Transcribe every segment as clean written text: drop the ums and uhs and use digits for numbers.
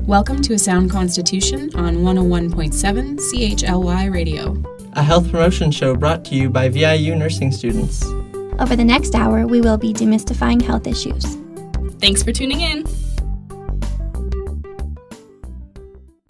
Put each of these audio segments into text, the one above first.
Welcome to A Sound Constitution on 101.7 CHLY Radio. A health promotion show brought to you by VIU nursing students. Over the next hour, we will be demystifying health issues. Thanks for tuning in.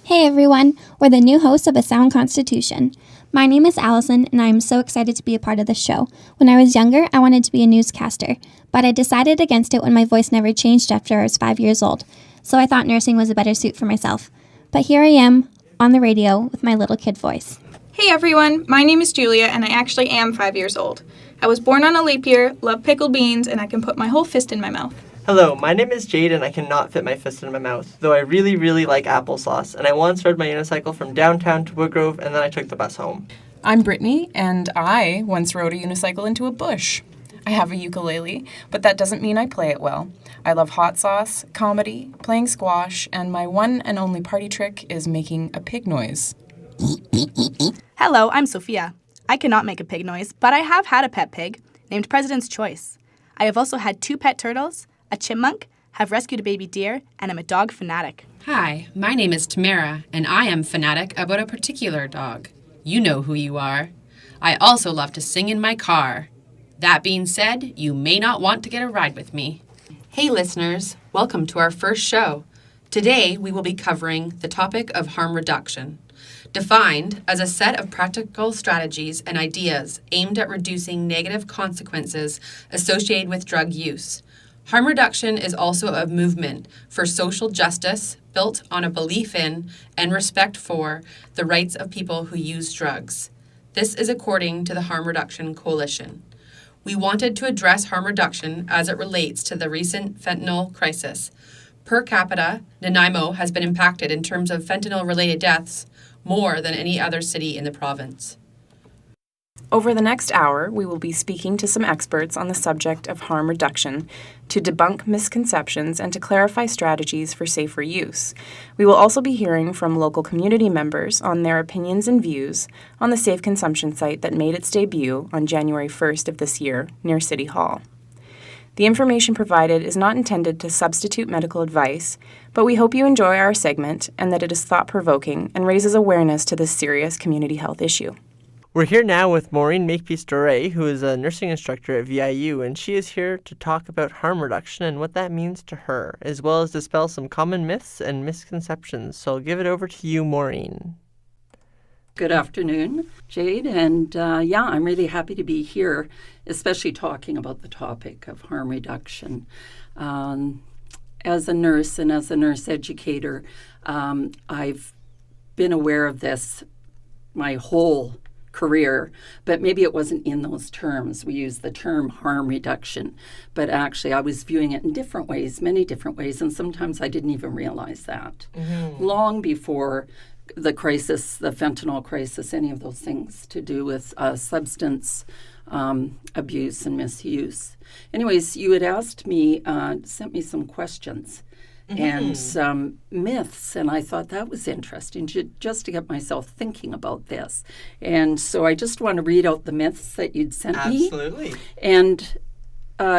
Hey everyone, we're the new hosts of A Sound Constitution. My name is Allison, and I am so excited to be a part of the show. When I was younger, I wanted to be a newscaster, but I decided against it when my voice never changed after I was 5 years old, so I thought nursing was a better suit for myself. But here I am, on the radio, with my little kid voice. Hey everyone, my name is Julia, and I actually am 5 years old. I was born on a leap year, love pickled beans, and I can put my whole fist in my mouth. Hello, my name is Jade, and I cannot fit my fist in my mouth, though I really like applesauce, and I once rode my unicycle from downtown to Woodgrove, and then I took the bus home. I'm Brittany, and I once rode a unicycle into a bush. I have a ukulele, but that doesn't mean I play it well. I love hot sauce, comedy, playing squash, and my one and only party trick is making a pig noise. Hello, I'm Sophia. I cannot make a pig noise, but I have had a pet pig named President's Choice. I have also had 2 pet turtles, a chipmunk, have rescued a baby deer, and I'm a dog fanatic. Hi, my name is Tamara, and I am fanatic about a particular dog. You know who you are. I also love to sing in my car. That being said, you may not want to get a ride with me. Hey listeners, welcome to our first show. Today we will be covering the topic of harm reduction, defined as a set of practical strategies and ideas aimed at reducing negative consequences associated with drug use. Harm reduction is also a movement for social justice built on a belief in and respect for the rights of people who use drugs. This is according to the Harm Reduction Coalition. We wanted to address harm reduction as it relates to the recent fentanyl crisis. Per capita, Nanaimo has been impacted in terms of fentanyl-related deaths more than any other city in the province. Over the next hour, we will be speaking to some experts on the subject of harm reduction to debunk misconceptions and to clarify strategies for safer use. We will also be hearing from local community members on their opinions and views on the safe consumption site that made its debut on January 1st of this year near City Hall. The information provided is not intended to substitute medical advice, but we hope you enjoy our segment and that it is thought-provoking and raises awareness to this serious community health issue. We're here now with Maureen Makepeace-Doré, who is a nursing instructor at VIU, and she is here to talk about harm reduction and what that means to her, as well as dispel some common myths and misconceptions. So I'll give it over to you, Maureen. Good afternoon, Jade, and I'm really happy to be here, especially talking about the topic of harm reduction. As a nurse and as a nurse educator, I've been aware of this my whole career, but maybe it wasn't in those terms. We use the term harm reduction, but actually I was viewing it in different ways, many different ways, and sometimes I didn't even realize that. Long before the crisis, the fentanyl crisis, any of those things to do with substance abuse and misuse. Anyways, you had asked me, sent me some questions and some myths, and I thought that was interesting just to get myself thinking about this. And so I just want to read out the myths that you'd sent me. Absolutely. And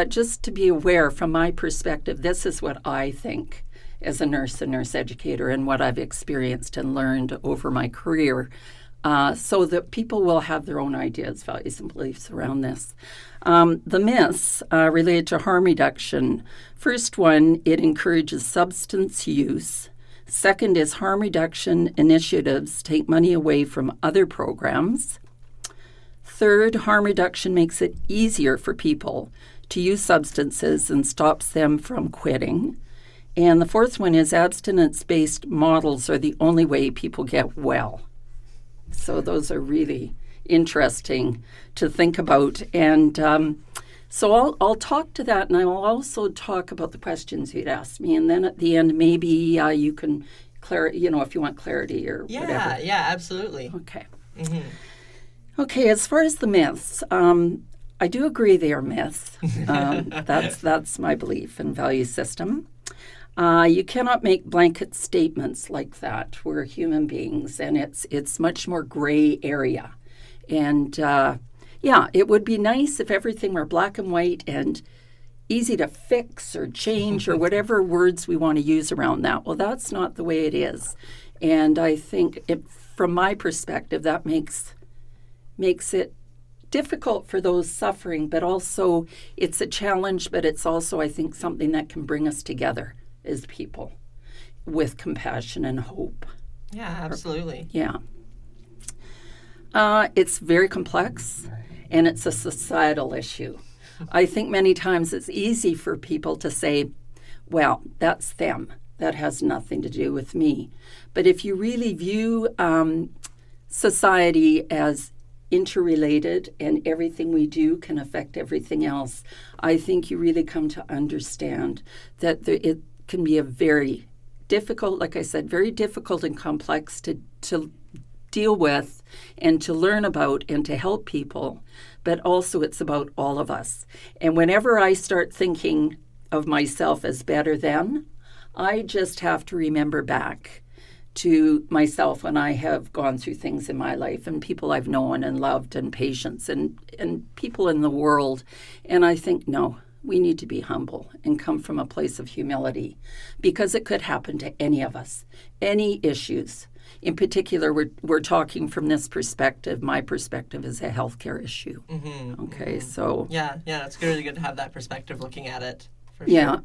just to be aware, from my perspective, this is what I think as a nurse and nurse educator and what I've experienced and learned over my career, so that people will have their own ideas, values, and beliefs around this. The myths related to harm reduction. First one, it encourages substance use. Second is harm reduction initiatives take money away from other programs. Third, harm reduction makes it easier for people to use substances and stops them from quitting. And the fourth one is abstinence-based models are the only way people get well. So those are really interesting to think about. And so I'll talk to that, and I will also talk about the questions you'd asked me. And then at the end, maybe you can if you want clarity or whatever. Yeah, absolutely. Okay. Okay, as far as the myths, I do agree they are myths. That's my belief and value system. You cannot make blanket statements like that. We're human beings, and it's much more gray area. And it would be nice if everything were black and white and easy to fix or change or whatever words we want to use around that. Well, that's not the way it is. And I think from my perspective, that makes it difficult for those suffering, but also it's a challenge, but it's also, I think, something that can bring us together as people with compassion and hope. Yeah, absolutely. Yeah. It's very complex, and it's a societal issue. I think many times it's easy for people to say, well, that's them. That has nothing to do with me. But if you really view society as interrelated and everything we do can affect everything else, I think you really come to understand that it can be a very difficult, like I said, very difficult and complex to deal with and to learn about and to help people, but also it's about all of us. And whenever I start thinking of myself as better than, I just have to remember back to myself when I have gone through things in my life and people I've known and loved and patients and people in the world. And I think, no, we need to be humble and come from a place of humility because it could happen to any of us, any issues. In particular, we're talking from this perspective. My perspective is a healthcare issue. Mm-hmm, okay, mm-hmm. So... Yeah, it's really good to have that perspective looking at it. Yeah.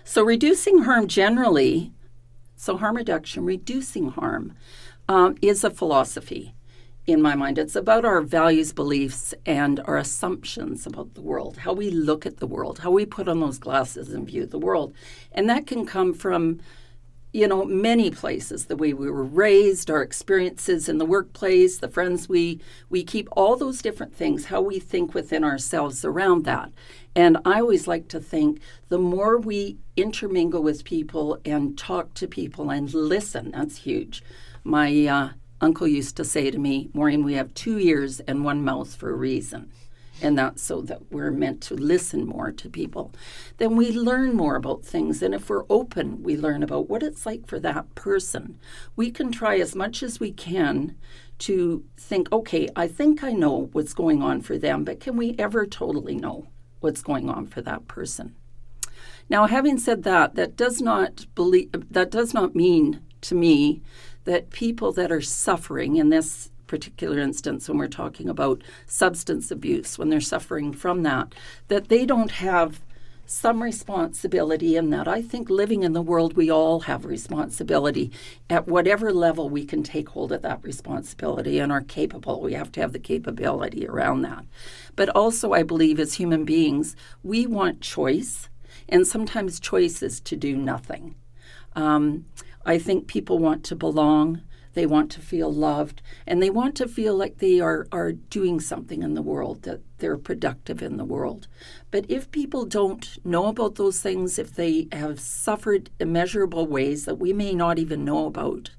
So reducing harm generally, so harm reduction, reducing harm, is a philosophy in my mind. It's about our values, beliefs, and our assumptions about the world, how we look at the world, how we put on those glasses and view the world. And that can come from, many places, the way we were raised, our experiences in the workplace, the friends we keep, all those different things, how we think within ourselves around that. And I always like to think the more we intermingle with people and talk to people and listen, that's huge. My uncle used to say to me, Maureen, we have 2 ears and 1 mouth for a reason. And that's so that we're meant to listen more to people. Then we learn more about things. And if we're open, we learn about what it's like for that person. We can try as much as we can to think, okay, I think I know what's going on for them, but can we ever totally know what's going on for that person? Now, having said that, that does not mean to me that people that are suffering in this particular instance, when we're talking about substance abuse, when they're suffering from that they don't have some responsibility in that. I think living in the world, we all have responsibility at whatever level we can take hold of that responsibility and are capable. We have to have the capability around that. But also, I believe as human beings, we want choice, and sometimes choice is to do nothing. I think people want to belong. They want to feel loved, and they want to feel like they are doing something in the world, that they're productive in the world. But if people don't know about those things, if they have suffered immeasurable ways that we may not even know about,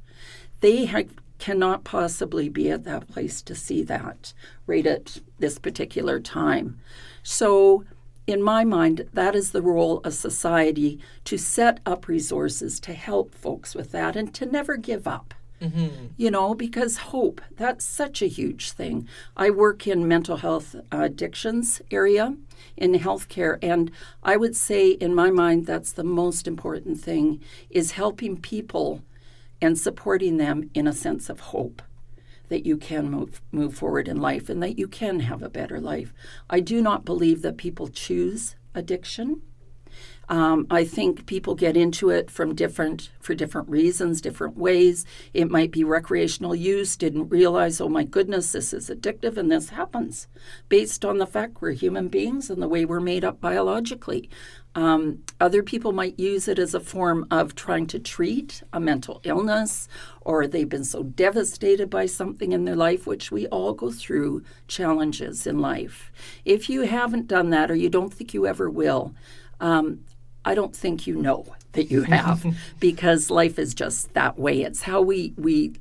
they cannot possibly be at that place to see that right at this particular time. So in my mind, that is the role of society, to set up resources to help folks with that and to never give up. Mm-hmm. Because hope, that's such a huge thing. I work in mental health addictions area in healthcare, and I would say in my mind that's the most important thing, is helping people and supporting them in a sense of hope that you can move forward in life and that you can have a better life. I do not believe that people choose addiction. I think people get into it for different reasons, different ways. It might be recreational use, didn't realize, oh my goodness, this is addictive, and this happens based on the fact we're human beings and the way we're made up biologically. Other people might use it as a form of trying to treat a mental illness, or they've been so devastated by something in their life, which we all go through challenges in life. If you haven't done that, or you don't think you ever will, I don't think you know that you have, because life is just that way. It's how we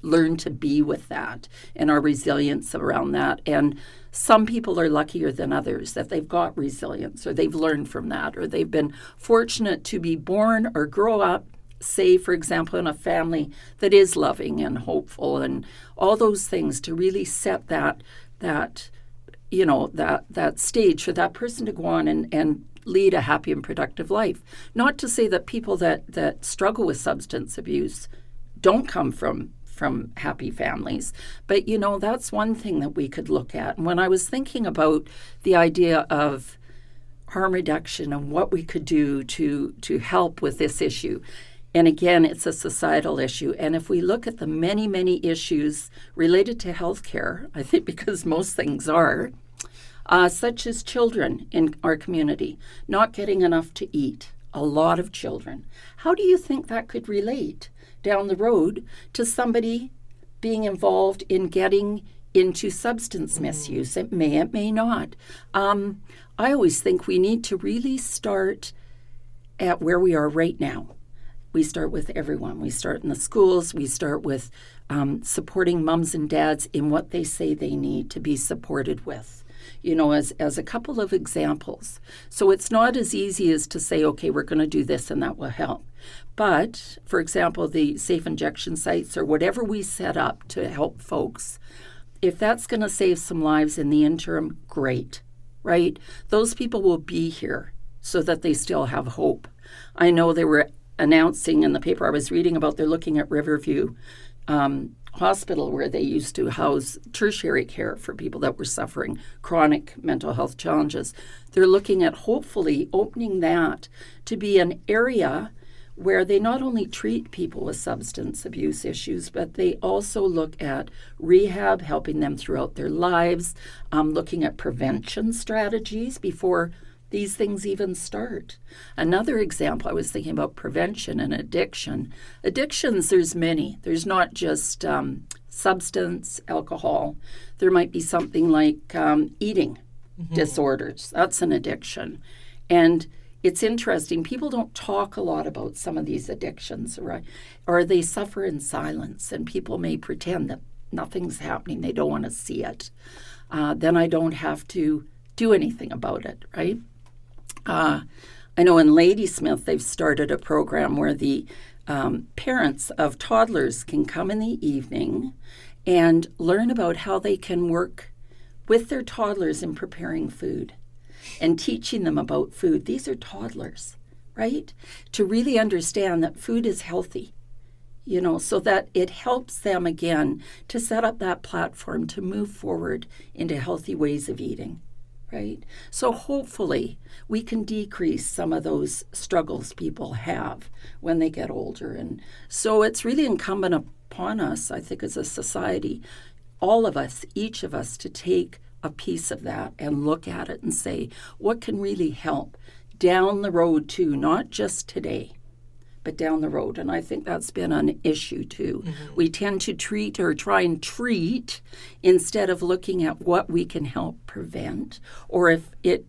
learn to be with that and our resilience around that. And some people are luckier than others that they've got resilience, or they've learned from that, or they've been fortunate to be born or grow up, say, for example, in a family that is loving and hopeful, and all those things to really set that stage for that person to go on and lead a happy and productive life. Not to say that people that struggle with substance abuse don't come from happy families. But, that's one thing that we could look at. And when I was thinking about the idea of harm reduction and what we could do to help with this issue, and again, it's a societal issue. And if we look at the many, many issues related to healthcare, I think because most things are, such as children in our community not getting enough to eat, a lot of children. How do you think that could relate down the road to somebody being involved in getting into substance misuse? It may not. I always think we need to really start at where we are right now. We start with everyone. We start in the schools. We start with supporting mums and dads in what they say they need to be supported with. As a couple of examples. So it's not as easy as to say, okay, we're going to do this and that will help. But, for example, the safe injection sites or whatever we set up to help folks, if that's going to save some lives in the interim, great, right? Those people will be here so that they still have hope. I know they were announcing in the paper I was reading about, they're looking at Riverview Hospital, where they used to house tertiary care for people that were suffering chronic mental health challenges. They're looking at hopefully opening that to be an area where they not only treat people with substance abuse issues, but they also look at rehab, helping them throughout their lives, looking at prevention strategies before these things even start. Another example, I was thinking about prevention and addiction. Addictions, there's many. There's not just substance, alcohol. There might be something like eating disorders. That's an addiction. And it's interesting. People don't talk a lot about some of these addictions, right? Or they suffer in silence, and people may pretend that nothing's happening. They don't want to see it. Then I don't have to do anything about it, right? I know in Ladysmith, they've started a program where the parents of toddlers can come in the evening and learn about how they can work with their toddlers in preparing food and teaching them about food. These are toddlers, right? To really understand that food is healthy, so that it helps them, again, to set up that platform to move forward into healthy ways of eating. Right? So hopefully we can decrease some of those struggles people have when they get older. And so it's really incumbent upon us, I think, as a society, all of us, each of us, to take a piece of that and look at it and say, what can really help down the road too, not just today, but down the road. And I think that's been an issue too. Mm-hmm. We tend to treat or try and treat instead of looking at what we can help prevent. Or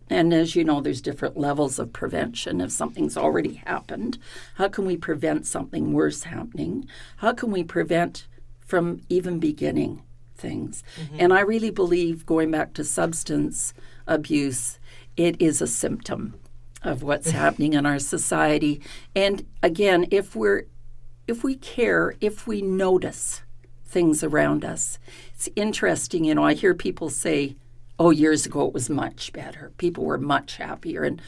and as you know, there's different levels of prevention. If something's already happened, how can we prevent something worse happening? How can we prevent from even beginning things? Mm-hmm. And I really believe, going back to substance abuse, it is a symptom of what's happening in our society. And again, if we care, if we notice things around us, it's interesting, I hear people say, oh, years ago it was much better. People were much happier. And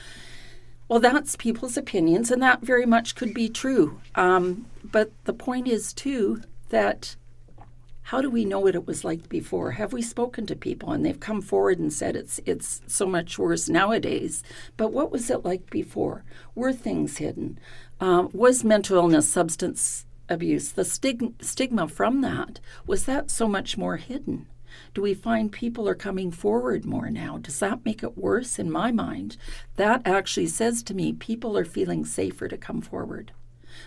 well, that's people's opinions, and that very much could be true. But the point is, too, that how do we know what it was like before? Have we spoken to people and they've come forward and said it's so much worse nowadays? But what was it like before? Were things hidden? Was mental illness, substance abuse, the stigma from that, was that so much more hidden? Do we find people are coming forward more now? Does that make it worse? In my mind, that actually says to me people are feeling safer to come forward.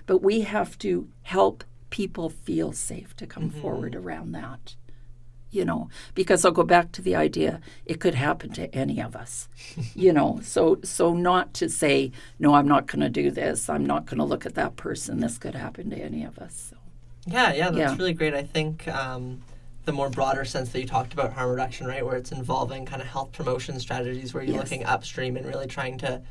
But we have to help people feel safe to come forward around that, because I'll go back to the idea it could happen to any of us, so not to say, no, I'm not going to do this. I'm not going to look at that person. This could happen to any of us. So. Yeah, that's really great. I think the more broader sense that you talked about harm reduction, right, where it's involving kind of health promotion strategies where you're looking upstream and really trying to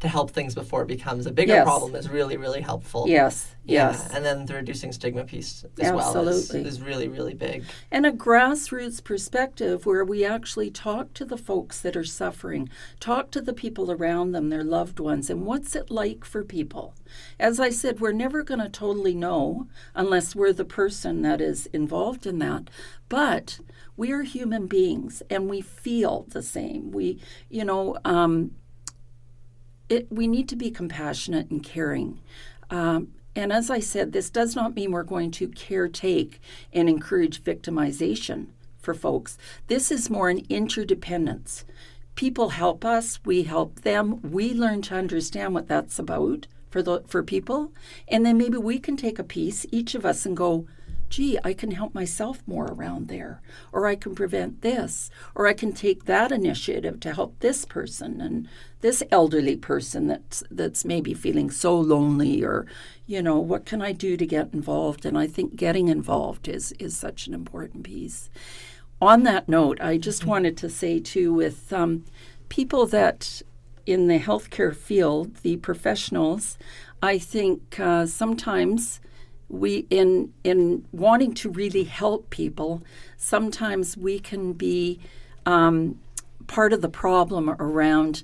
to help things before it becomes a bigger Yes. problem is really, really helpful. Yes, Yeah, yes. and then the reducing stigma piece as well Absolutely. is really, really big. And a grassroots perspective where we actually talk to the folks that are suffering, talk to the people around them, their loved ones, and what's it like for people. As I said, we're never going to totally know unless we're the person that is involved in that. But we are human beings and we feel the same. We need to be compassionate and caring. And as I said, this does not mean we're going to caretake and encourage victimization for folks. This is more an interdependence. People help us, we help them. We learn to understand what that's about for people. And then maybe we can take a piece, each of us, and go, gee, I can help myself more around there, or I can prevent this, or I can take that initiative to help this person and this elderly person that's maybe feeling so lonely, or, what can I do to get involved? And I think getting involved is such an important piece. On that note, I just wanted to say, too, with people that in the healthcare field, the professionals, I think sometimes we, in wanting to really help people, sometimes we can be part of the problem around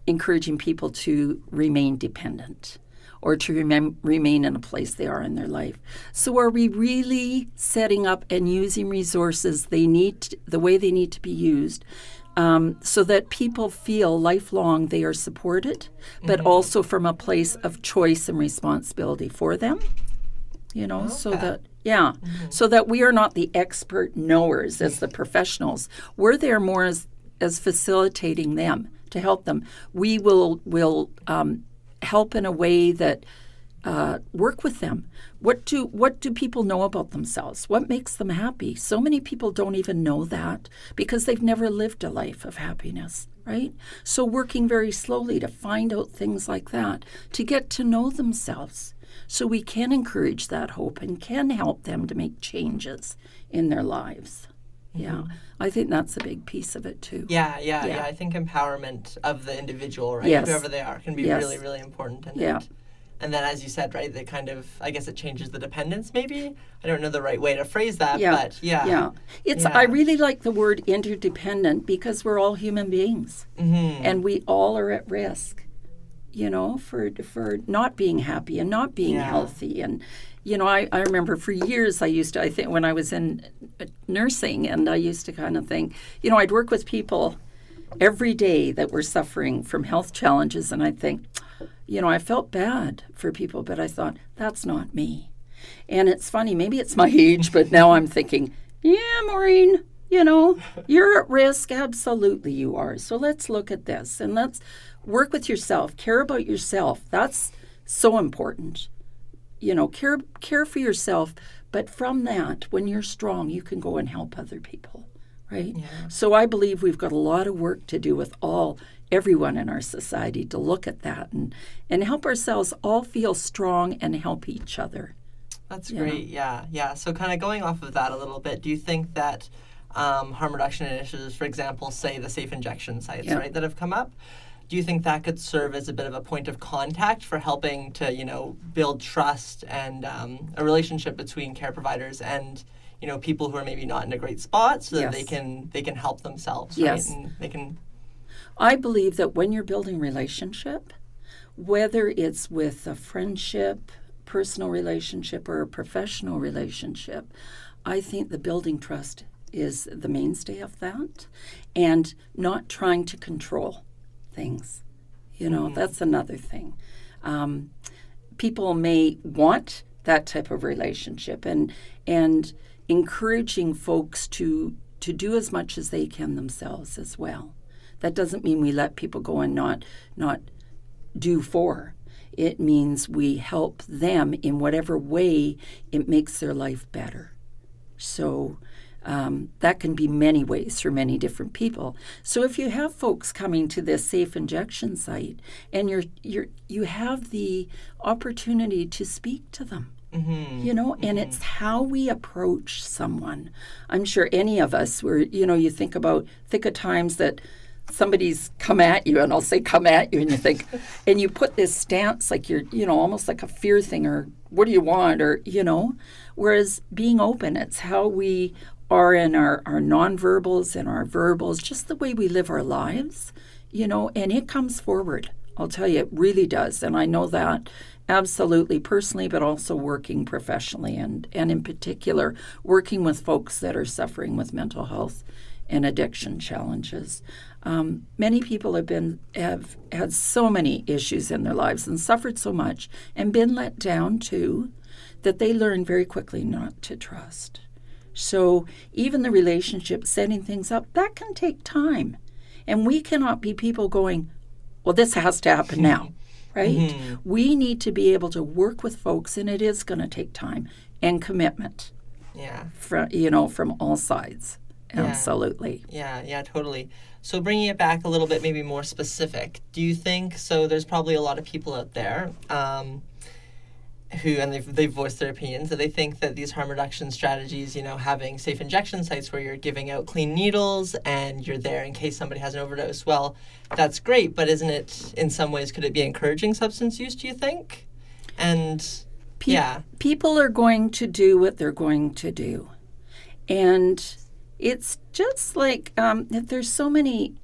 encouraging people to remain dependent or to remain in a place they are in their life. So are we really setting up and using resources the way they need to be used, so that people feel lifelong they are supported, but also from a place of choice and responsibility for them, so that, so that we are not the expert knowers as the professionals. We're there more as facilitating them, to help them. We will help in a way that work with them. What do people know about themselves? What makes them happy? So many people don't even know that because they've never lived a life of happiness, right? So working very slowly to find out things like that, to get to know themselves, so we can encourage that hope and can help them to make changes in their lives. Yeah, I think that's a big piece of it too. Yeah. I think empowerment of the individual, right? Yes. Whoever they are, can be really, really important in it. And then, as you said, right, they kind of, I guess it changes the dependence, maybe? I don't know the right way to phrase that, but yeah. I really like the word interdependent because we're all human beings. And we all are at risk, for not being happy and not being healthy. And, I remember for years I think when I was in nursing, and I used to kind of think, I'd work with people every day that were suffering from health challenges, and I'd think, I felt bad for people, but I thought, that's not me. And it's funny, maybe it's my age, but now I'm thinking, yeah, Maureen, you're at risk. Absolutely you are. So let's look at this, and let's work with yourself. Care about yourself. That's so important. Care for yourself, but from that, when you're strong, you can go and help other people, right? Yeah. So I believe we've got a lot of work to do with everyone in our society to look at that and help ourselves all feel strong and help each other. That's great, yeah. So kind of going off of that a little bit, do you think that harm reduction initiatives, for example, say the safe injection sites, right, that have come up, do you think that could serve as a bit of a point of contact for helping to, build trust and a relationship between care providers and, people who are maybe not in a great spot, so that they can help themselves, right? Yes. And they can. I believe that when you're building relationship, whether it's with a friendship, personal relationship, or a professional relationship, I think the building trust is the mainstay of that, and not trying to control things. That's another thing. People may want that type of relationship, and encouraging folks to do as much as they can themselves as well. That doesn't mean we let people go and not do for. It means we help them in whatever way it makes their life better. So that can be many ways for many different people. So if you have folks coming to this safe injection site, and you have the opportunity to speak to them, and it's how we approach someone. I'm sure any of us, you think of times that somebody's come at you, and I'll say come at you, and you think, and you put this stance like you're, almost like a fear thing, or what do you want, or, whereas being open, it's how we are in our nonverbals and our verbals, just the way we live our lives, and it comes forward. I'll tell you, it really does. And I know that absolutely personally, but also working professionally, and in particular, working with folks that are suffering with mental health and addiction challenges. Many people have had so many issues in their lives and suffered so much and been let down too, that they learn very quickly not to trust. So even the relationship, setting things up, that can take time. And we cannot be people going, well, this has to happen now, right? Mm-hmm. We need to be able to work with folks, and it is going to take time and commitment. Yeah. From all sides. Yeah. Absolutely. Yeah, totally. So bringing it back a little bit, maybe more specific, do you think, so there's probably a lot of people out there who, and they've voiced their opinions, that they think that these harm reduction strategies, having safe injection sites where you're giving out clean needles and you're there in case somebody has an overdose, well, that's great, but isn't it, in some ways, could it be encouraging substance use, do you think? And, people are going to do what they're going to do. And it's just like, there's so many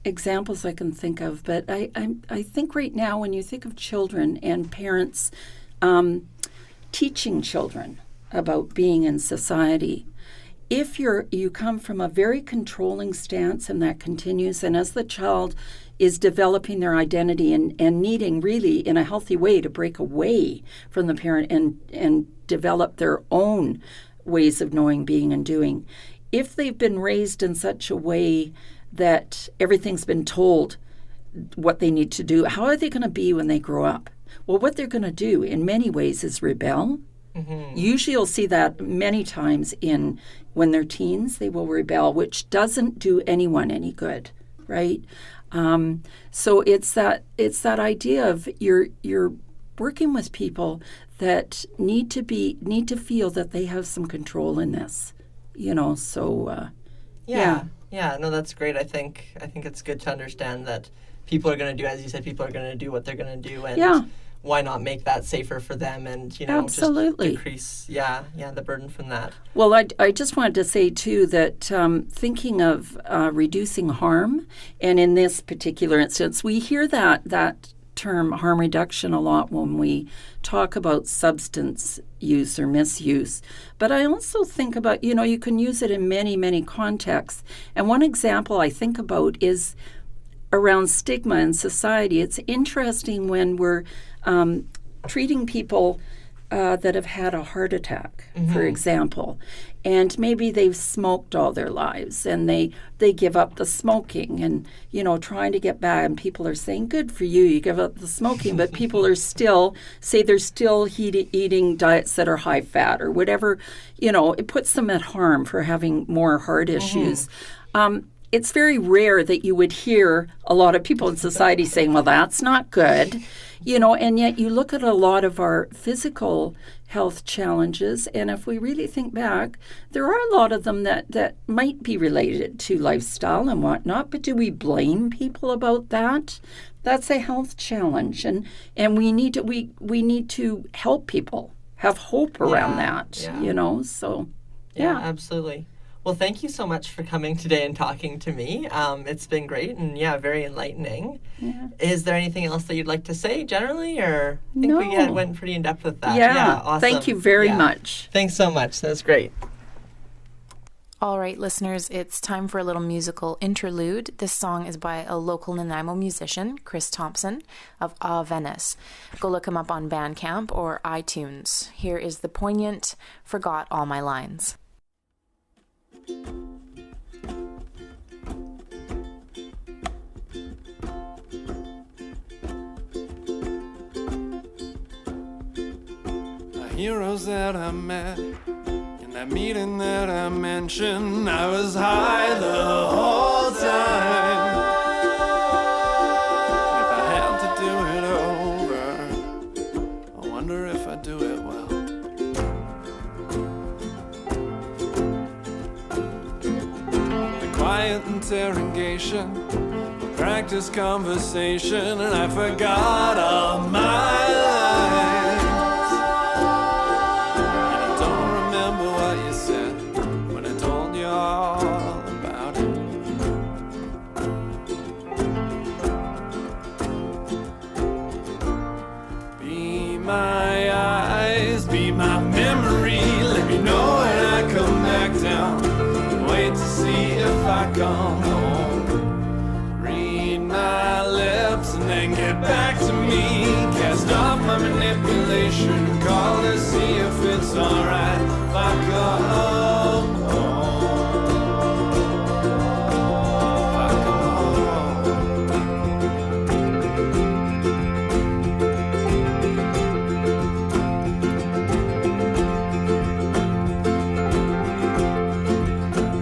examples I can think of, but I think right now when you think of children and parents teaching children about being in society, if you come from a very controlling stance and that continues, and as the child is developing their identity and needing really in a healthy way to break away from the parent and develop their own ways of knowing, being, and doing, if they've been raised in such a way that everything's been told what they need to do, how are they going to be when they grow up? Well, what they're going to do in many ways is rebel. Mm-hmm. Usually you'll see that many times when they're teens, they will rebel, which doesn't do anyone any good, right? So it's that idea of you're working with people that need to feel that they have some control in this, so yeah. Yeah, no, that's great. I think it's good to understand that people are going to do, as you said, people are going to do what they're going to do, and why not make that safer for them, and absolutely just decrease the burden from that. Well, I just wanted to say too that thinking of reducing harm, and in this particular instance, we hear that term harm reduction a lot when we talk about substance use or misuse. But I also think about, you can use it in many, many contexts. And one example I think about is around stigma in society. It's interesting when we're treating people that have had a heart attack, mm-hmm. for example, and maybe they've smoked all their lives and they give up the smoking and, trying to get back, and people are saying, good for you, you give up the smoking, but people are still, say they're still eating diets that are high fat or whatever, it puts them at harm for having more heart issues. Mm-hmm. It's very rare that you would hear a lot of people in society saying, well, that's not good. And yet you look at a lot of our physical health challenges, and if we really think back, there are a lot of them that might be related to lifestyle and whatnot, but do we blame people about that? That's a health challenge, and we need to help people have hope around that, so yeah, absolutely. Well, thank you so much for coming today and talking to me. It's been great and, very enlightening. Yeah. Is there anything else that you'd like to say generally, or I think we went pretty in-depth with that. Yeah, awesome. Thank you very much. Thanks so much. That was great. All right, listeners, it's time for a little musical interlude. This song is by a local Nanaimo musician, Chris Thompson of Venice. Go look him up on Bandcamp or iTunes. Here is the poignant Forgot All My Lines. The heroes that I met in that meeting that I mentioned, I was high the whole time. If I had to do it over, I wonder if I'd do it well. quiet interrogation, practice conversation, and I forgot all my lines. And I don't remember what you said when I told you all about it. Be my eyes, be my memory, let me know when I come back down. Wait to see if I come home. Read my lips and then get back to me. Cast off my manipulation, call to see if it's alright if I come home. If I come home.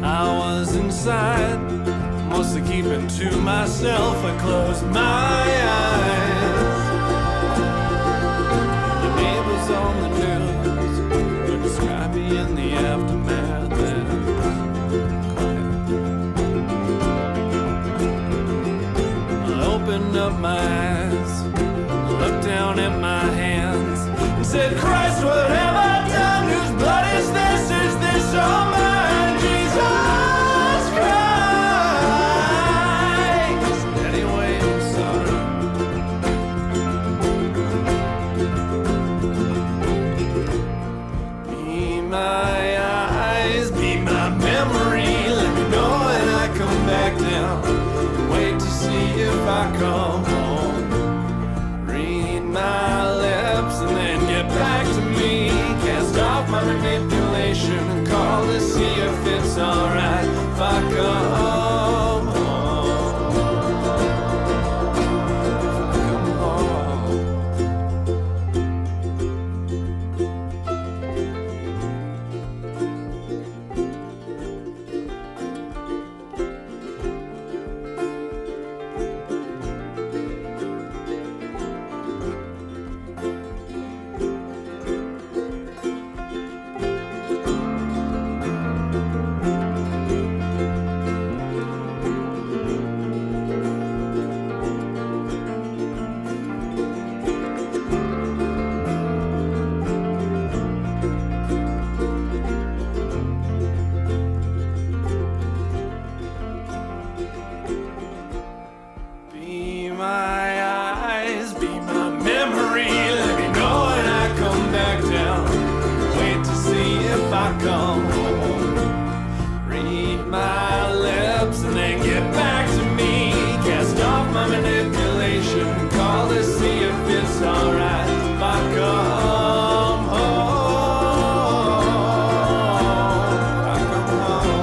I was inside, mostly keeping to myself. I closed my eyes. The neighbors on the news would describe me in the aftermath. I opened up my eyes, looked down at my hands, and said, Christ, what have I done? Whose blood is this? Is this all mine? Jesus Christ. Anyway, I'm sorry. Be my eyes, be my memory. Let me know when I come back down. Wait to see if I come home. Read my lips and then get back to me. Cast off my manipulation and call to see if it's alright if I come home. If I come home. Be my eyes, be my memory. Let me know when I come back down. Wait to see if I come home. Read my lips and then get back to me. Cast off my manipulation, call to see if it's alright if I come home. If I come home.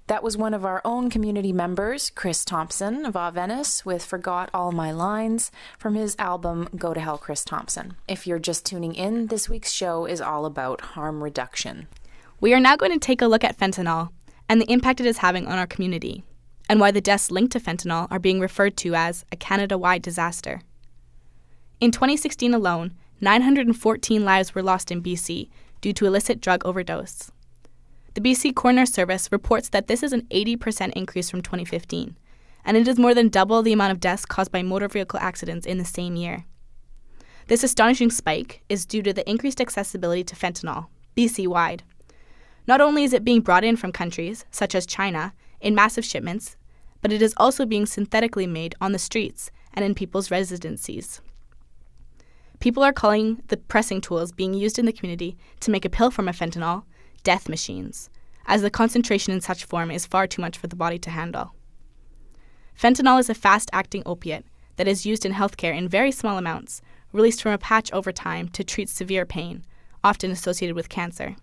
That was one of our own community members, Chris Thompson of Venice, with Forgot All My Lines from his album Go to Hell, Chris Thompson. If you're just tuning in, this week's show is all about harm reduction. We are now going to take a look at fentanyl and the impact it is having on our community, and why the deaths linked to fentanyl are being referred to as a Canada-wide disaster. In 2016 alone, 914 lives were lost in BC due to illicit drug overdose. The BC Coroner Service reports that this is an 80% increase from 2015, and it is more than double the amount of deaths caused by motor vehicle accidents in the same year. This astonishing spike is due to the increased accessibility to fentanyl, BC-wide. Not only is it being brought in from countries, such as China, in massive shipments, but it is also being synthetically made on the streets and in people's residencies. People are calling the pressing tools being used in the community to make a pill from a fentanyl death machines, as the concentration in such form is far too much for the body to handle. Fentanyl is a fast-acting opiate that is used in healthcare in very small amounts, released from a patch over time to treat severe pain, often associated with cancer.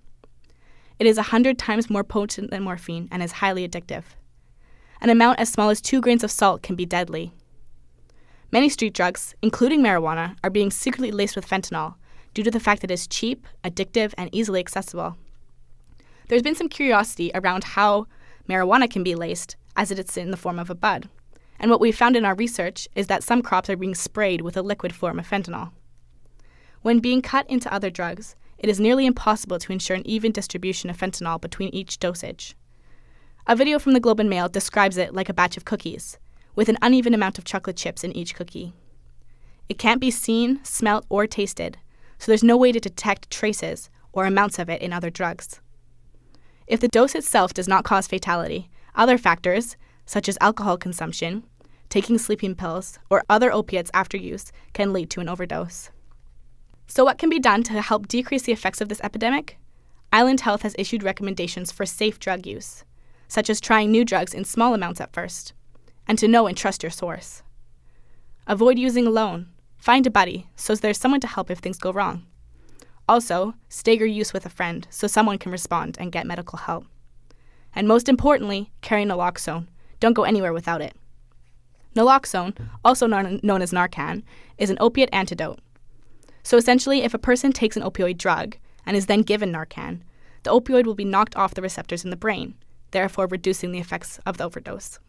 It is 100 times more potent than morphine and is highly addictive. An amount as small as 2 grains of salt can be deadly. Many street drugs, including marijuana, are being secretly laced with fentanyl due to the fact that it is cheap, addictive, and easily accessible. There's been some curiosity around how marijuana can be laced, as it is in the form of a bud. And what we found in our research is that some crops are being sprayed with a liquid form of fentanyl. When being cut into other drugs, it is nearly impossible to ensure an even distribution of fentanyl between each dosage. A video from the Globe and Mail describes it like a batch of cookies, with an uneven amount of chocolate chips in each cookie. It can't be seen, smelt, or tasted, so there's no way to detect traces or amounts of it in other drugs. If the dose itself does not cause fatality, other factors, such as alcohol consumption, taking sleeping pills, or other opiates after use, can lead to an overdose. So what can be done to help decrease the effects of this epidemic? Island Health has issued recommendations for safe drug use, such as trying new drugs in small amounts at first, and to know and trust your source. Avoid using alone. Find a buddy, so there's someone to help if things go wrong. Also, stagger use with a friend, so someone can respond and get medical help. And most importantly, carry naloxone. Don't go anywhere without it. Naloxone, also known as Narcan, is an opiate antidote. So essentially, if a person takes an opioid drug and is then given Narcan, the opioid will be knocked off the receptors in the brain, therefore reducing the effects of the overdose.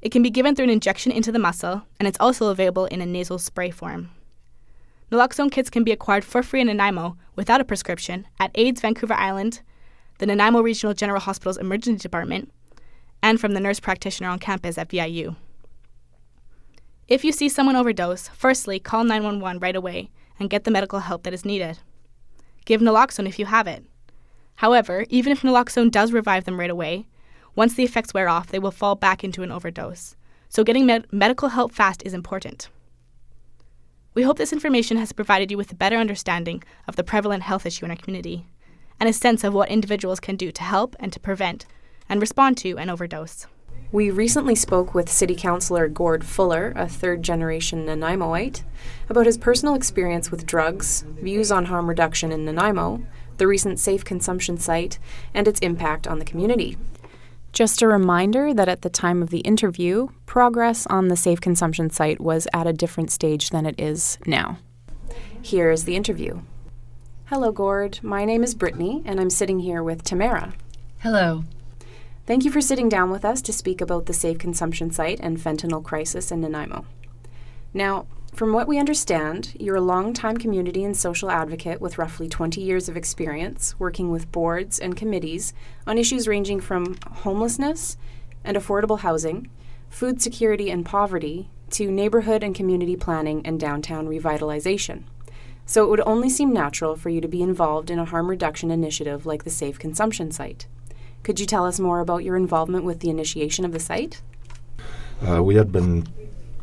It can be given through an injection into the muscle, and it's also available in a nasal spray form. Naloxone kits can be acquired for free in Nanaimo without a prescription at AIDS Vancouver Island, the Nanaimo Regional General Hospital's Emergency Department, and from the nurse practitioner on campus at VIU. If you see someone overdose, firstly, call 911 right away and get the medical help that is needed. Give naloxone if you have it. However, even if naloxone does revive them right away, once the effects wear off, they will fall back into an overdose. So getting medical help fast is important. We hope this information has provided you with a better understanding of the prevalent health issue in our community and a sense of what individuals can do to help and to prevent and respond to an overdose. We recently spoke with City Councillor Gord Fuller, a third-generation Nanaimoite, about his personal experience with drugs, views on harm reduction in Nanaimo, the recent safe consumption site, and its impact on the community. Just a reminder that at the time of the interview, progress on the safe consumption site was at a different stage than it is now. Here is the interview. Hello, Gord. My name is Brittany, and I'm sitting here with Tamara. Hello. Thank you for sitting down with us to speak about the safe consumption site and fentanyl crisis in Nanaimo. Now, from what we understand, you're a long-time community and social advocate with roughly 20 years of experience working with boards and committees on issues ranging from homelessness and affordable housing, food security and poverty, to neighborhood and community planning and downtown revitalization. So it would only seem natural for you to be involved in a harm reduction initiative like the Safe Consumption Site. Could you tell us more about your involvement with the initiation of the site? We had been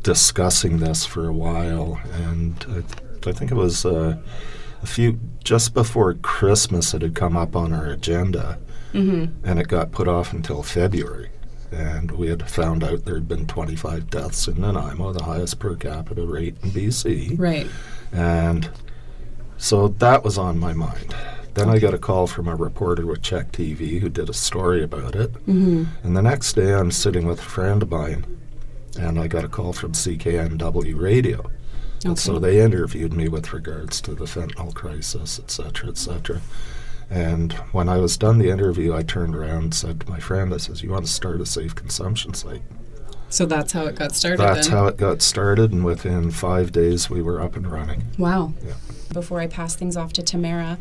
discussing this for a while, and I think it was just before Christmas it had come up on our agenda, and it got put off until February. And we had found out there had been 25 deaths in Nanaimo, the highest per capita rate in BC. Right. And so that was on my mind. Then I got a call from a reporter with Czech TV who did a story about it. And the next day I'm sitting with a friend of mine, and I got a call from CKNW Radio. And so they interviewed me with regards to the fentanyl crisis, et cetera, et cetera. And when I was done the interview, I turned around and said to my friend, I says, you want to start a safe consumption site? So that's how it got started That's then? how it got started, and within 5 days we were up and running. Wow. Yeah. Before I pass things off to Tamara,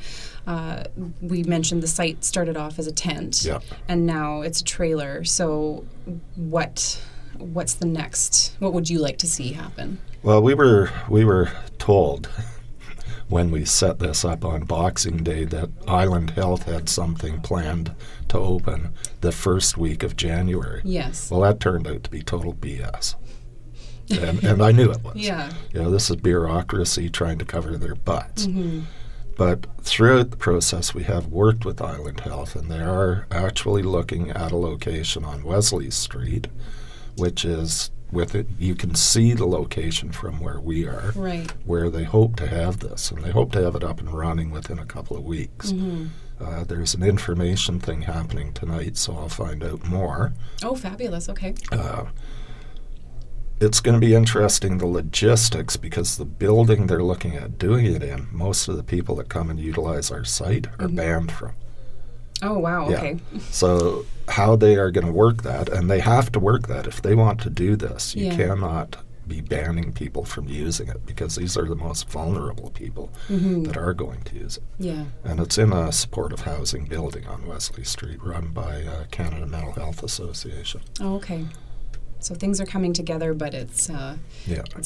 we mentioned the site started off as a tent, and now it's a trailer. So what's the next? What would you like to see happen? Well, we were told when we set this up on Boxing Day that Island Health had something planned to open the first week of January. Yes. Well, that turned out to be total BS. And I knew it was. Yeah. You know, this is bureaucracy trying to cover their butts. But throughout the process, we have worked with Island Health, and they are actually looking at a location on Wesley Street, which is you can see the location from where we are, right, where they hope to have this, and they hope to have it up and running within a couple of weeks. There's an information thing happening tonight, so I'll find out more. Oh, fabulous. Okay. It's going to be interesting, the logistics, because the building they're looking at doing it in, most of the people that come and utilize our site are banned from. Oh, wow. Yeah. Okay. So how they are going to work that, and they have to work that if they want to do this. You Yeah. cannot be banning people from using it, because these are the most vulnerable people that are going to use it. Yeah. And it's in a supportive housing building on Wesley Street run by Canada Mental Health Association. Oh, okay. So things are coming together, but it's Yeah.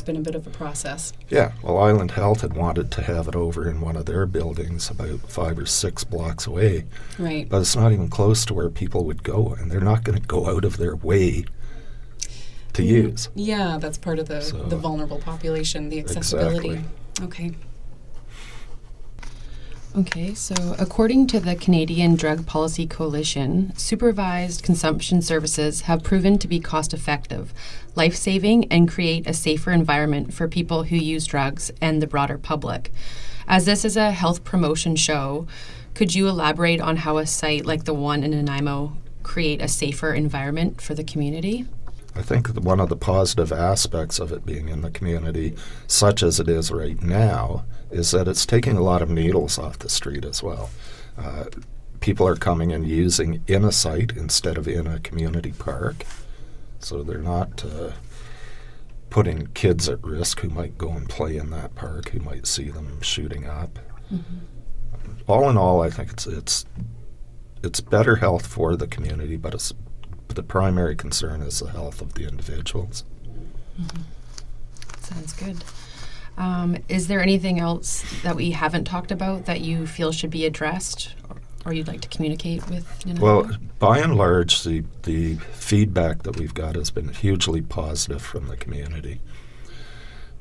been a bit of a process. Yeah, well, Island Health had wanted to have it over in one of their buildings about 5 or 6 blocks away, Right. but it's not even close to where people would go, and they're not going to go out of their way to use. Yeah, that's part of the So- vulnerable population, the accessibility. Exactly. Okay. Okay, so according to the Canadian Drug Policy Coalition, supervised consumption services have proven to be cost-effective, life-saving, and create a safer environment for people who use drugs and the broader public. As this is a health promotion show, could you elaborate on how a site like the one in Nanaimo create a safer environment for the community? I think that one of the positive aspects of it being in the community, such as it is right now, is that it's taking a lot of needles off the street as well. People are coming and using in a site instead of in a community park, so they're not putting kids at risk who might go and play in that park, who might see them shooting up. All in all, I think it's better health for the community, but the primary concern is the health of the individuals. Sounds good. Is there anything else that we haven't talked about that you feel should be addressed or you'd like to communicate with Nanaimo? Well, by and large, the feedback that we've got has been hugely positive from the community.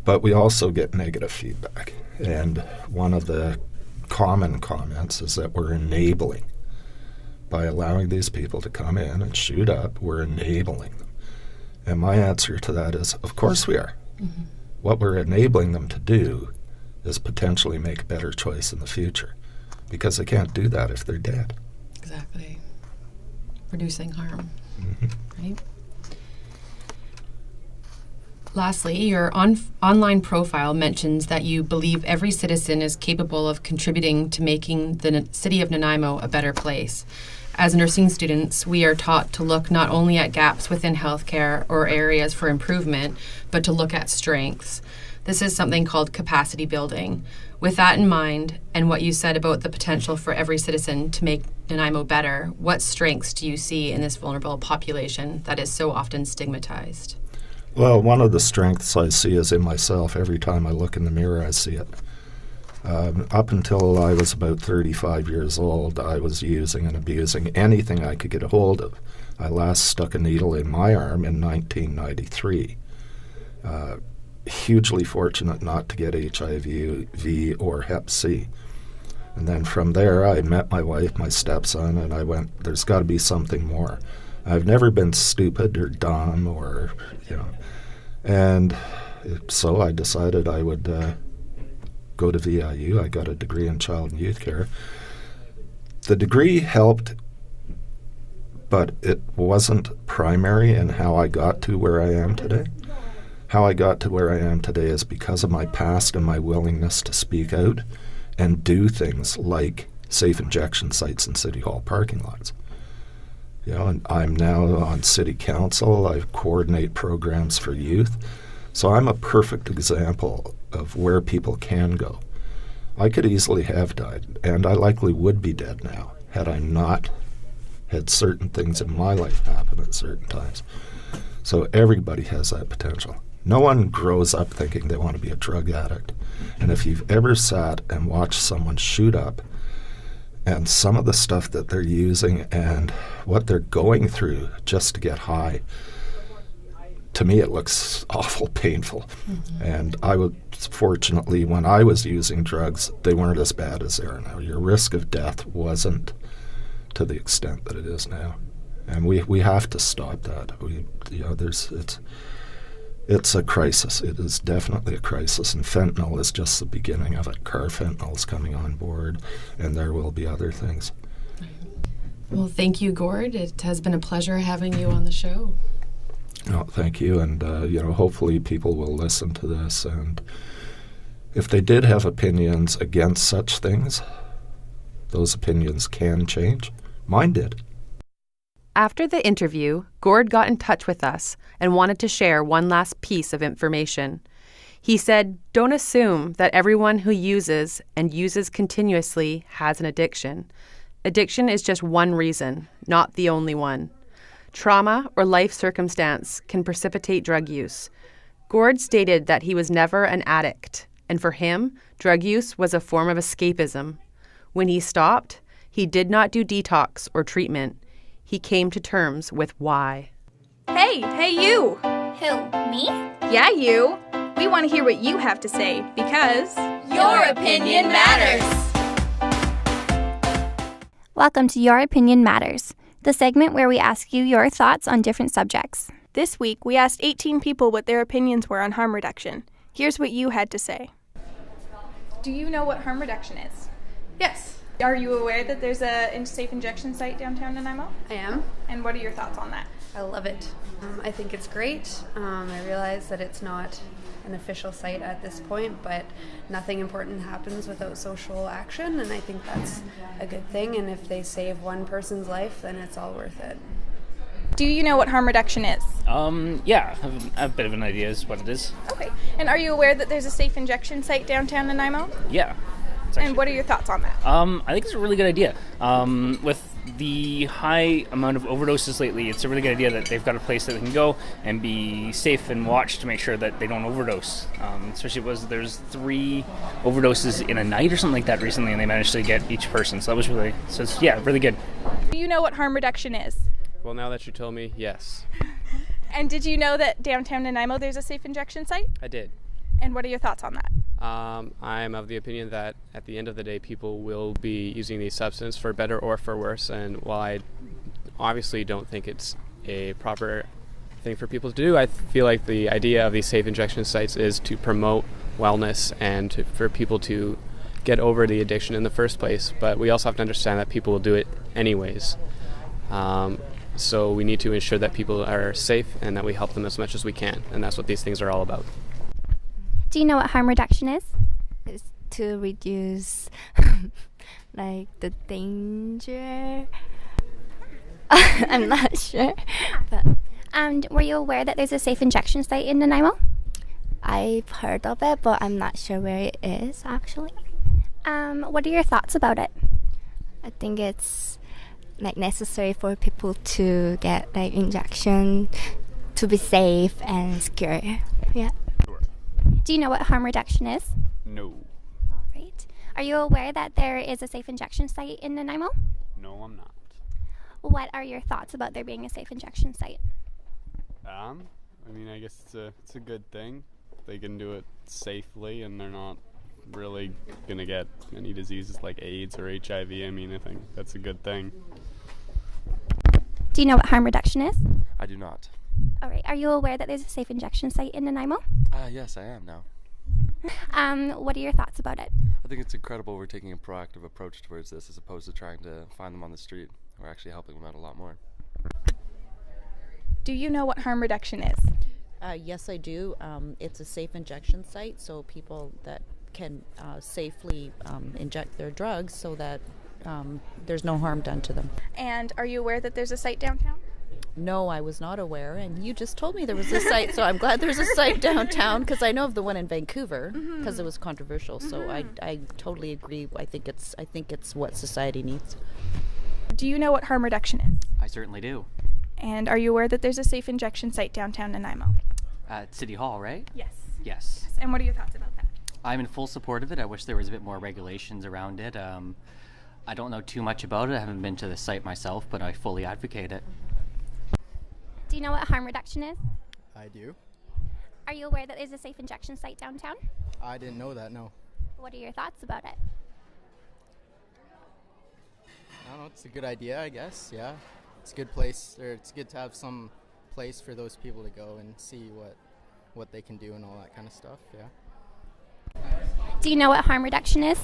But we also get negative feedback. And one of the common comments is that we're enabling. By allowing these people to come in and shoot up, we're enabling them. And my answer to that is, of course we are. What we're enabling them to do is potentially make a better choice in the future, because they can't do that if they're dead. Exactly. Reducing harm, right? Lastly, your online profile mentions that you believe every citizen is capable of contributing to making the city of Nanaimo a better place. As nursing students, we are taught to look not only at gaps within healthcare or areas for improvement, but to look at strengths. This is something called capacity building. With that in mind, and what you said about the potential for every citizen to make Nanaimo better, what strengths do you see in this vulnerable population that is so often stigmatized? Well, one of the strengths I see is in myself. Every time I look in the mirror, I see it. Up until I was about 35 years old, I was using and abusing anything I could get a hold of. I last stuck a needle in my arm in 1993. Hugely fortunate not to get HIV or Hep C. And then from there, I met my wife, my stepson, and I went, there's got to be something more. I've never been stupid or dumb or, and so I decided I would go to VIU. I got a degree in child and youth care. The degree helped, but it wasn't primary in how I got to where I am today. How I got to where I am today is because of my past and my willingness to speak out and do things like safe injection sites in City Hall parking lots. And I'm now on City Council. I coordinate programs for youth. So I'm a perfect example of where people can go. I could easily have died, and I likely would be dead now had I not had certain things in my life happen at certain times. So everybody has that potential. No one grows up thinking they want to be a drug addict. And if you've ever sat and watched someone shoot up, and some of the stuff that they're using and what they're going through just to get high, to me it looks awful painful. And I would, fortunately, when I was using drugs, they weren't as bad as they are now. Your risk of death wasn't to the extent that it is now. And we have to stop that. It's a crisis. It is definitely a crisis, and fentanyl is just the beginning of it. Carfentanyl's coming on board, and there will be other things. Well, thank you, Gord. It has been a pleasure having you on the show. Oh, thank you. And, hopefully people will listen to this. And if they did have opinions against such things, those opinions can change. Mine did. After the interview, Gord got in touch with us and wanted to share one last piece of information. He said, "Don't assume that everyone who uses and uses continuously has an addiction. Addiction is just one reason, not the only one. Trauma or life circumstance can precipitate drug use." Gord stated that he was never an addict, and for him, drug use was a form of escapism. When he stopped, he did not do detox or treatment. He came to terms with why. Hey you! Who, me? Yeah, you! We want to hear what you have to say because Your opinion matters. Welcome to Your Opinion Matters, the segment where we ask you your thoughts on different subjects. This week we asked 18 people what their opinions were on harm reduction. Here's what you had to say. Do you know what harm reduction is? Yes, Are you aware that there's a safe injection site downtown Nanaimo? I am. And what are your thoughts on that? I love it. I think it's great. I realize that it's not an official site at this point, but nothing important happens without social action, and I think that's a good thing. And if they save one person's life, then it's all worth it. Do you know what harm reduction is? Yeah, I have a bit of an idea as what it is. Okay. And are you aware that there's a safe injection site downtown Nanaimo? Yeah. And what are your thoughts on that? I think it's a really good idea. With the high amount of overdoses lately, it's a really good idea that they've got a place that they can go and be safe and watch to make sure that they don't overdose. Especially there's 3 overdoses in a night or something like that recently, and they managed to get each person. So that was really good. Do you know what harm reduction is? Well, now that you told me, yes. And did you know that downtown Nanaimo there's a safe injection site? I did. And what are your thoughts on that? I'm of the opinion that at the end of the day, people will be using these substances for better or for worse. And while I obviously don't think it's a proper thing for people to do, I feel like the idea of these safe injection sites is to promote wellness and for people to get over the addiction in the first place. But we also have to understand that people will do it anyways. So we need to ensure that people are safe and that we help them as much as we can. And that's what these things are all about. Do you know what harm reduction is? It's to reduce the danger. I'm not sure. But Were you aware that there's a safe injection site in Nanaimo? I've heard of it, but I'm not sure where it is actually. What are your thoughts about it? I think it's necessary for people to get injection to be safe and secure. Yeah. Do you know what harm reduction is? No. All right. Are you aware that there is a safe injection site in Nanaimo? No, I'm not. What are your thoughts about there being a safe injection site? I guess it's a good thing. They can do it safely, and they're not really gonna get any diseases like AIDS or HIV. I think that's a good thing. Do you know what harm reduction is? I do not. All right. Are you aware that there's a safe injection site in Nanaimo? Yes, I am now. What are your thoughts about it? I think it's incredible we're taking a proactive approach towards this as opposed to trying to find them on the street. We're actually helping them out a lot more. Do you know what harm reduction is? Yes, I do. It's a safe injection site, so people that can safely inject their drugs so that there's no harm done to them. And are you aware that there's a site downtown? No, I was not aware, and you just told me there was a site, so I'm glad there's a site downtown, because I know of the one in Vancouver, because it was controversial, so I totally agree. I think it's what society needs. Do you know what harm reduction is? I certainly do. And are you aware that there's a safe injection site downtown Nanaimo? At City Hall, right? Yes. Yes. And what are your thoughts about that? I'm in full support of it. I wish there was a bit more regulations around it. I don't know too much about it. I haven't been to the site myself, but I fully advocate it. Do you know what harm reduction is? I do. Are you aware that there's a safe injection site downtown? I didn't know that, no. What are your thoughts about it? I don't know, it's a good idea, I guess, yeah. It's a good place, or it's good to have some place for those people to go and see what they can do and all that kind of stuff, yeah. Do you know what harm reduction is?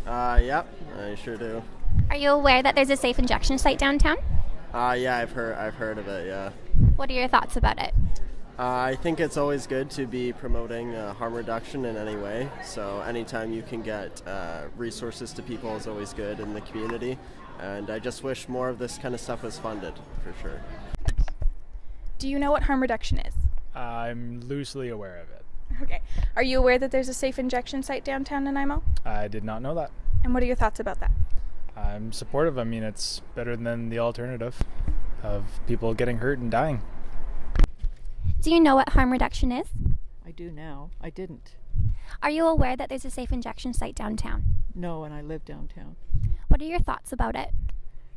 Yep, I sure do. Are Are you aware that there's a safe injection site downtown? Yeah, I've heard of it, yeah. What are your thoughts about it? I think it's always good to be promoting harm reduction in any way. So anytime you can get resources to people is always good in the community. And I just wish more of this kind of stuff was funded, for sure. Do you know what harm reduction is? I'm loosely aware of it. Okay. Are you aware that there's a safe injection site downtown Nanaimo? I did not know that. And what are your thoughts about that? I'm supportive. I mean, it's better than the alternative of people getting hurt and dying. Do you know what harm reduction is? I do now. I didn't. Are you aware that there's a safe injection site downtown? No, and I live downtown. What are your thoughts about it?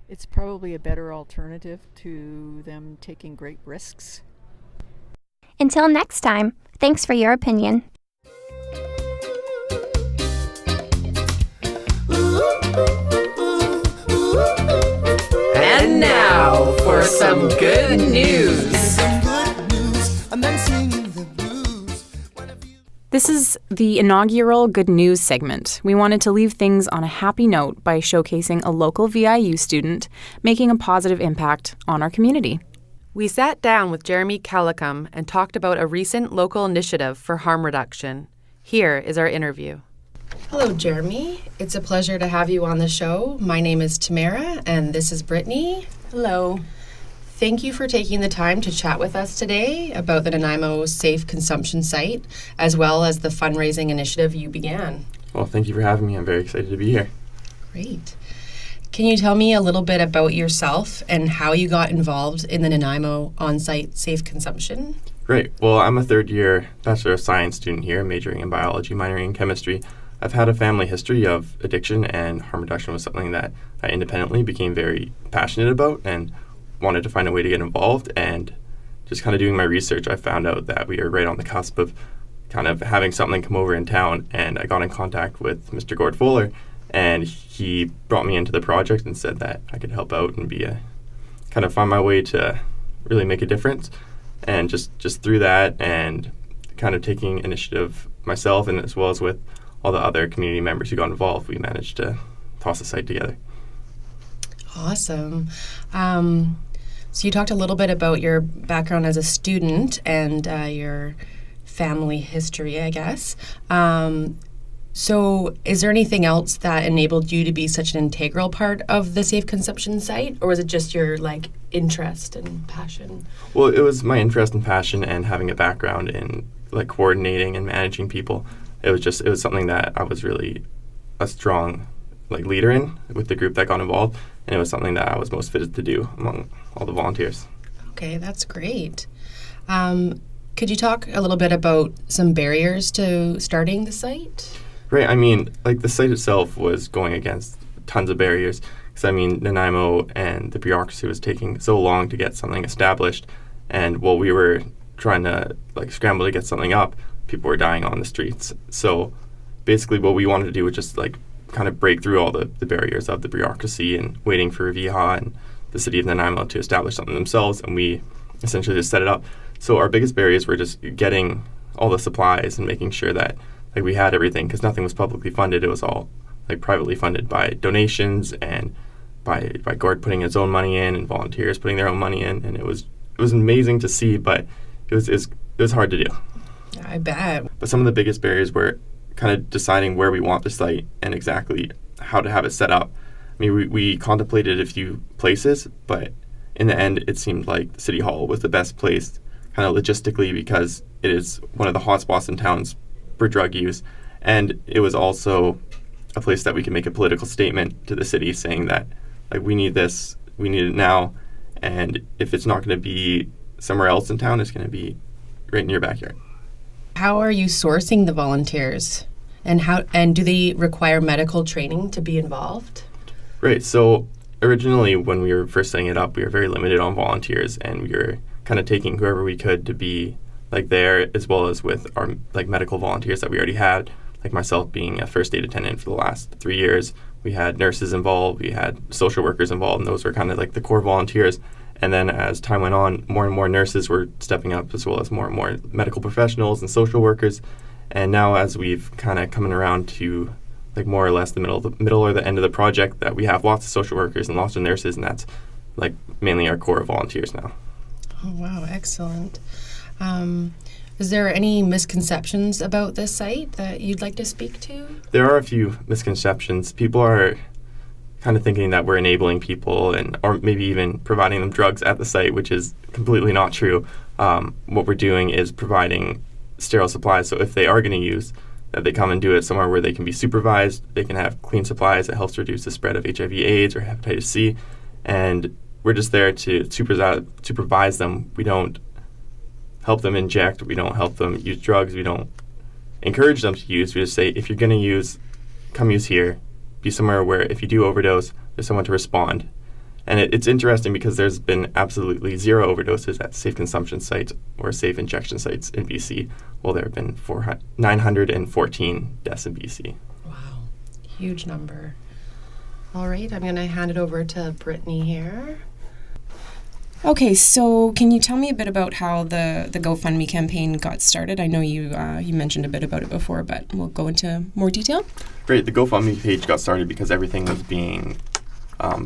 It's probably a better alternative to them taking great risks. Until next time, thanks for your opinion. And now for some good news. This is the inaugural Good News segment. We wanted to leave things on a happy note by showcasing a local VIU student making a positive impact on our community. We sat down with Jeremy Calicum and talked about a recent local initiative for harm reduction. Here is our interview. Hello, Jeremy. It's a pleasure to have you on the show. My name is Tamara, and this is Brittany. Hello. Thank you for taking the time to chat with us today about the Nanaimo Safe Consumption Site, as well as the fundraising initiative you began. Well, thank you for having me. I'm very excited to be here. Great. Can you tell me a little bit about yourself and how you got involved in the Nanaimo on-site safe consumption? Great. Well, I'm a third-year Bachelor of Science student here, majoring in biology, minoring in chemistry. I've had a family history of addiction, and harm reduction was something that I independently became very passionate about and wanted to find a way to get involved. And just kind of doing my research, I found out that we are right on the cusp of kind of having something come over in town, and I got in contact with Mr. Gord Fuller, and he brought me into the project and said that I could help out and be a kind of find my way to really make a difference. And just through that and kind of taking initiative myself and as well as with all the other community members who got involved, we managed to toss the site together. Awesome. So you talked a little bit about your background as a student and your family history, I guess. So is there anything else that enabled you to be such an integral part of the Safe Consumption Site, or was it just your interest and passion? Well, it was my interest and passion and having a background in coordinating and managing people. It was something that I was really a strong leader in with the group that got involved, and it was something that I was most fitted to do among all the volunteers. Okay, that's great. Could you talk a little bit about some barriers to starting the site? Right. I mean, the site itself was going against tons of barriers. Because, Nanaimo and the bureaucracy was taking so long to get something established. And while we were trying to, scramble to get something up, people were dying on the streets. So basically what we wanted to do was just, kind of break through all the barriers of the bureaucracy and waiting for VIHA and the city of Nanaimo to establish something themselves. And we essentially just set it up. So our biggest barriers were just getting all the supplies and making sure that we had everything, because nothing was publicly funded. It was all privately funded by donations and by Gord putting his own money in and volunteers putting their own money in, and it was amazing to see, but it was hard to do. I bet. But some of the biggest barriers were kind of deciding where we want the site and exactly how to have it set up. I mean, we contemplated a few places, but in the end, it seemed like City Hall was the best place, kind of logistically, because it is one of the hotspots in towns for drug use, and it was also a place that we could make a political statement to the city saying that we need this, we need it now, and if it's not going to be somewhere else in town, it's going to be right in your backyard. How are you sourcing the volunteers, and do they require medical training to be involved? Right. So originally, when we were first setting it up, we were very limited on volunteers, and we were kind of taking whoever we could to be there, as well as with our medical volunteers that we already had, myself being a first aid attendant for the last 3 years. We had nurses involved, we had social workers involved, and those were kind of the core volunteers. And then as time went on, more and more nurses were stepping up, as well as more medical professionals and social workers. And now as we've kind of coming around to like more or less the middle or the end of the project, that we have lots of social workers and lots of nurses, and that's like mainly our core of volunteers now. Oh, wow, excellent. Is there any misconceptions about this site that you'd like to speak to? There are a few misconceptions. People are kind of thinking that we're enabling people or maybe even providing them drugs at the site, which is completely not true. What we're doing is providing sterile supplies, so if they are going to use, that they come and do it somewhere where they can be supervised, they can have clean supplies that helps reduce the spread of HIV/AIDS or hepatitis C, and we're just there to supervise them. We don't help them inject, we don't help them use drugs, we don't encourage them to use. We just say, if you're going to use, come use here. Be somewhere where if you do overdose, there's someone to respond. And it's interesting because there's been absolutely 0 overdoses at safe consumption sites or safe injection sites in BC, while there have been 914 deaths in BC. Wow, huge number. All right, I'm going to hand it over to Brittany here. Okay, so can you tell me a bit about how the GoFundMe campaign got started? I know you mentioned a bit about it before, but we'll go into more detail. Great. The GoFundMe page got started because everything was being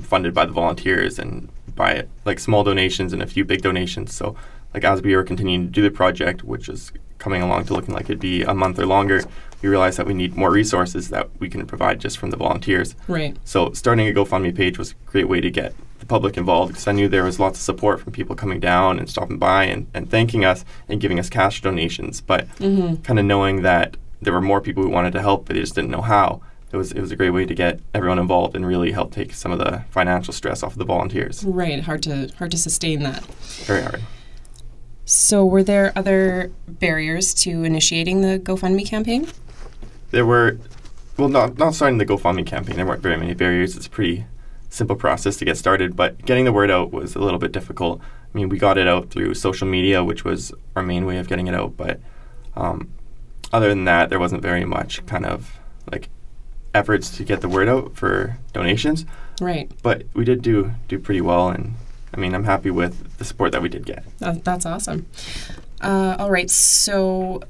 funded by the volunteers and by like small donations and a few big donations. So like as we were continuing to do the project, which is coming along to looking like it'd be a month or longer, we realized that we need more resources that we can provide just from the volunteers. Right. So starting a GoFundMe page was a great way to get the public involved, because I knew there was lots of support from people coming down and stopping by and thanking us and giving us cash donations, but kind of knowing that there were more people who wanted to help, but they just didn't know how. It was a great way to get everyone involved and really help take some of the financial stress off of the volunteers. Right, hard to sustain that. Very hard. So were there other barriers to initiating the GoFundMe campaign? There were, well, not starting the GoFundMe campaign, there weren't very many barriers. It's a pretty simple process to get started, but getting the word out was a little bit difficult. I mean, we got it out through social media, which was our main way of getting it out, but other than that, there wasn't very much kind of like efforts to get the word out for donations. Right. But we did do pretty well, and I mean, I'm happy with the support that we did get. That's awesome. All right, so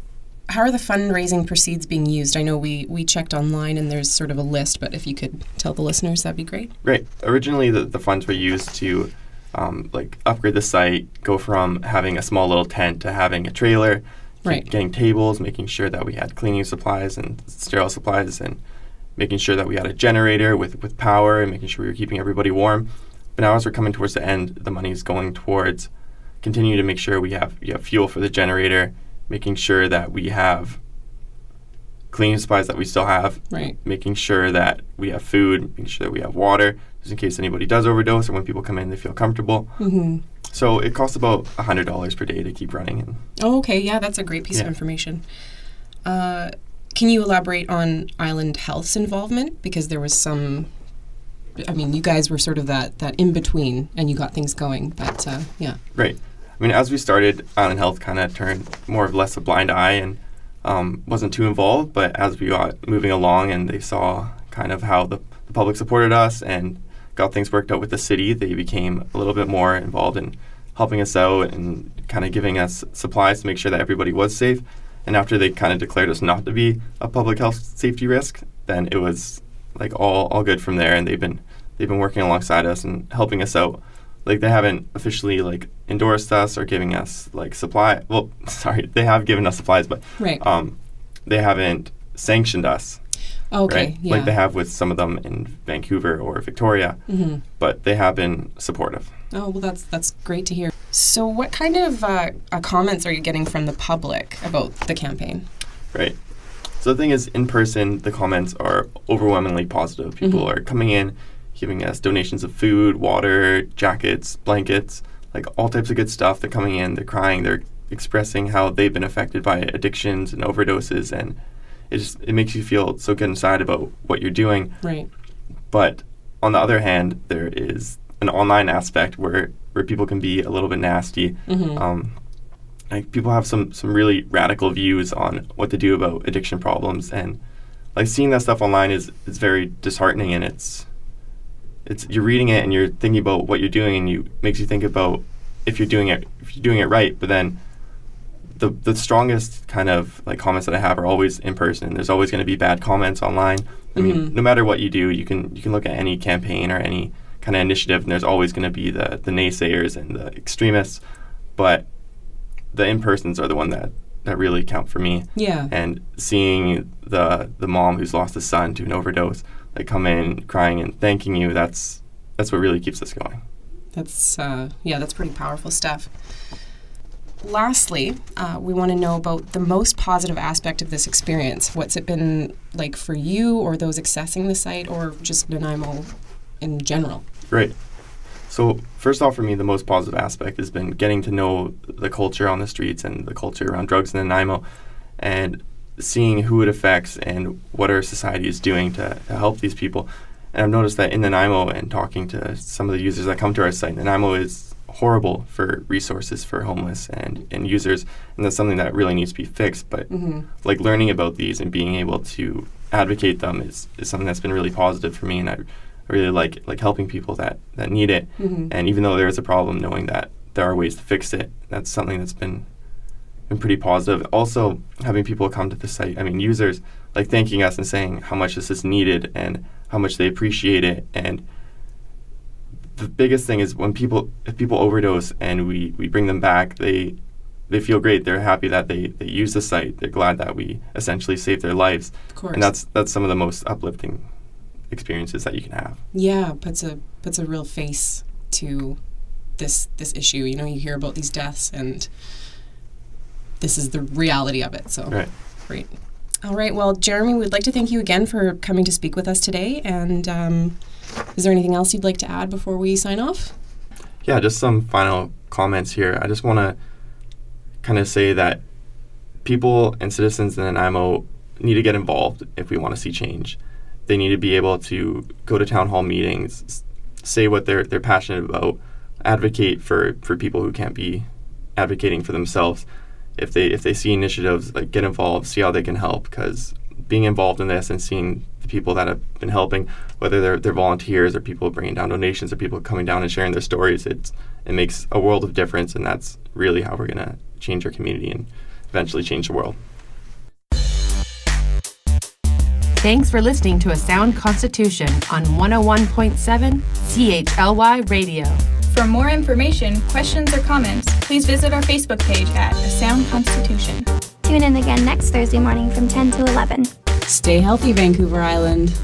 how are the fundraising proceeds being used? I know we checked online and there's sort of a list, but if you could tell the listeners, that'd be great. Great. Originally, the funds were used to like upgrade the site, go from having a small little tent to having a trailer, right, getting tables, making sure that we had cleaning supplies and sterile supplies, and making sure that we had a generator with power, and making sure we were keeping everybody warm. But now as we're coming towards the end, the money's going towards continue to make sure we have fuel for the generator, making sure that we have cleaning supplies that we still have, right, making sure that we have food, making sure that we have water, just in case anybody does overdose or when people come in, they feel comfortable. Mm-hmm. So it costs about $100 per day to keep running. And oh, okay. Yeah, that's a great piece of information. Can you elaborate on Island Health's involvement? Because there was some, I mean, you guys were sort of that in-between and you got things going, but yeah. Right. I mean, as we started, Island Health kind of turned more or less a blind eye and wasn't too involved, but as we got moving along and they saw kind of how the public supported us and got things worked out with the city, they became a little bit more involved in helping us out and kind of giving us supplies to make sure that everybody was safe. And after they kind of declared us not to be a public health safety risk, then it was like all good from there. And they've been working alongside us and helping us out. Like they haven't officially like endorsed us or giving us like supply. Well, sorry, they have given us supplies, but right. They haven't sanctioned us. Okay, right? yeah. Like they have with some of them in Vancouver or Victoria, but they have been supportive. Oh, well, that's great to hear. So what kind of comments are you getting from the public about the campaign? Right. So the thing is, in person, the comments are overwhelmingly positive. People are coming in, giving us donations of food, water, jackets, blankets, like all types of good stuff. They're coming in, they're crying, they're expressing how they've been affected by addictions and overdoses, and it makes you feel so good inside about what you're doing. Right. But on the other hand, there is an online aspect where people can be a little bit nasty. Like people have some really radical views on what to do about addiction problems, and like seeing that stuff online is very disheartening, and it's you're reading it and you're thinking about what you're doing, and makes you think about if you're doing it right. But then the strongest kind of like comments that I have are always in person. There's always going to be bad comments online, I mean, no matter what you do, you can look at any campaign or any kind of initiative, and there's always going to be the naysayers and the extremists, but the in-persons are the one that really count for me. Yeah. And seeing the mom who's lost a son to an overdose, like, come in crying and thanking you, that's what really keeps us going. That's that's pretty powerful stuff. Lastly, we want to know about the most positive aspect of this experience. What's it been like for you or those accessing the site, or just Nanaimo in general? Right. So first off, for me, the most positive aspect has been getting to know the culture on the streets and the culture around drugs in Nanaimo, and seeing who it affects and what our society is doing to help these people. And I've noticed that in Nanaimo, and talking to some of the users that come to our site, Nanaimo is horrible for resources for homeless and users, and that's something that really needs to be fixed. But like, learning about these and being able to advocate them is something that's been really positive for me, and I really like helping people that need it. And even though there is a problem, knowing that there are ways to fix it, that's something that's been pretty positive. Also, having people come to the site, I mean, users, like, thanking us and saying how much this is needed and how much they appreciate it. And the biggest thing is if people overdose and we bring them back, they feel great. They're happy that they use the site. They're glad that we essentially saved their lives. Of course. And that's some of the most uplifting experiences that you can have. Yeah, puts a real face to this issue. You know, you hear about these deaths, and this is the reality of it. So right. Great. All right. Well, Jeremy, we'd like to thank you again for coming to speak with us today. And is there anything else you'd like to add before we sign off? Yeah, just some final comments here. I just want to kind of say that people and citizens in Nanaimo need to get involved if we want to see change. They need to be able to go to town hall meetings, say what they're passionate about, advocate for people who can't be advocating for themselves. If they see initiatives, like, get involved, see how they can help, because being involved in this and seeing the people that have been helping, whether they're volunteers or people bringing down donations or people coming down and sharing their stories, it makes a world of difference, and that's really how we're going to change our community and eventually change the world. Thanks for listening to A Sound Constitution on 101.7 CHLY Radio. For more information, questions, or comments, please visit our Facebook page at A Sound Constitution. Tune in again next Thursday morning from 10 to 11. Stay healthy, Vancouver Island.